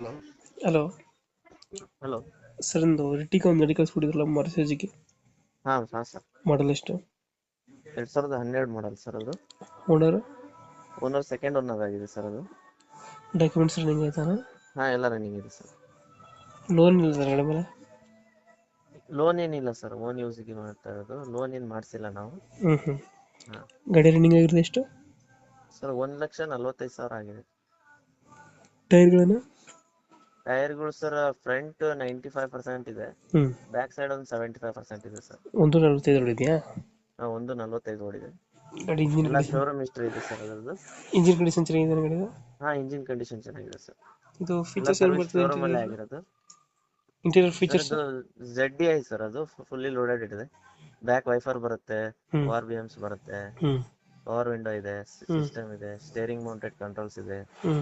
Hello. Hello. Hello. Sir ಒಂದು ರಿಟಿಕ ಒಂದು ಗಾಡಿ ಕಳಿಸ್ಬಿಟ್ಟಿದ್ರಲ್ಲ ಮರ್ಸೇಜಿಗೆ. ಹಾ ಸರ್. ಮಾಡಲ್ ಎಷ್ಟು? 2012 ಮಾಡಲ್ ಸರ್ ಅದು. ಓನರ್? ಓನರ್ ಸೆಕೆಂಡ್ ಓನರ್ ಆಗಿದೆ ಸರ್ ಅದು. ಡಾಕ್ಯುಮೆಂಟ್ಸ್ ರನ್ನಿಂಗ್ ಆಯ್ತಾನ? ಹಾ ಎಲ್ಲ ರನ್ನಿಂಗ್ ಇದೆ ಸರ್. ಲೋನ್ ಇಲ್ಲ ಸರ್ ಗಾಡಿ ಮೇಲೆ? ಲೋನ್ ಏನಿಲ್ಲ ಸರ್, ಓನ್ ಯೂಸಿಗೆ ಮಾಡ್ತಾ ಇರೋದು, ಲೋನ್ ಏನ್ ಮಾಡ್ಸಿಲ್ಲ ನಾವು. ಹ್ಞೂ. ಹಾ ಗಾಡಿ ರನ್ನಿಂಗ್ ಆಗಿರೋದು ಎಷ್ಟು? ಸರ್ 1,45,000 ಆಗಿದೆ. ಟೈರ್ಗಳನ್ನು? ಟೈರ್ಗಳು ಸರ್ ಫ್ರಂಟ್ 95% ಇದೆ, ಹ್ಞೂ. ಬ್ಯಾಕ್ ಸೈಡ್ ಒಂದು 75% ಇದೆ ಸರ್. 145 ಹೊಡಿದೆಯಾ? ಒಂದು 45 ಓಡಿದೆ. ಗಾಡಿ ಇಂಜಿನ್ ಎಲ್ಲ ಕಂಡೀಷನ್? ಶೋರೂಮ್ ಹಿಸ್ಟ್ರಿ ಇದೆ ಸರ್ ಅದರದ್ದು. ಇಂಜಿನ್ ಕಂಡೀಷನ್ ಚೆನ್ನಾಗಿದೆ ಗಾಡಿದು? ಹಾ ಇಂಜಿನ್ ಕಂಡೀಷನ್ ಚೆನ್ನಾಗಿದೆ ಸರ್. ಇದು ಎಲ್ಲ ಫೀಚರ್ಸ್ ಏನು ಸರ್ವಿಸ್ ಬರ್ತದೆ ಶೋರೂಮ್ ಅಲ್ಲೇ ಇಂಟೀರಿಯರ್? ಆಗಿರೋದು. Interior sir features? ಇದು ZDI ಸರ್, ಅದು ಫುಲ್ಲಿ ಲೋಡೆಡ್ ಇದೆ. ಬ್ಯಾಕ್ ವೈಫರ್ ಬರುತ್ತೆ, ಹ್ಞೂ. ಪವರ್ BMS ಬರುತ್ತೆ, ಹ್ಞೂ. ಪವರ್ ವಿಂಡೋ ಇದೆ, ಹ್ಞೂ. ಸಿಸ್ಟಮ್ ಇದೆ, ಸ್ಟೇರಿಂಗ್ ಮೌಂಟೆಡ್ ಕಂಟ್ರೋಲ್ಸ್ ಇದೆ, ಹ್ಞೂ.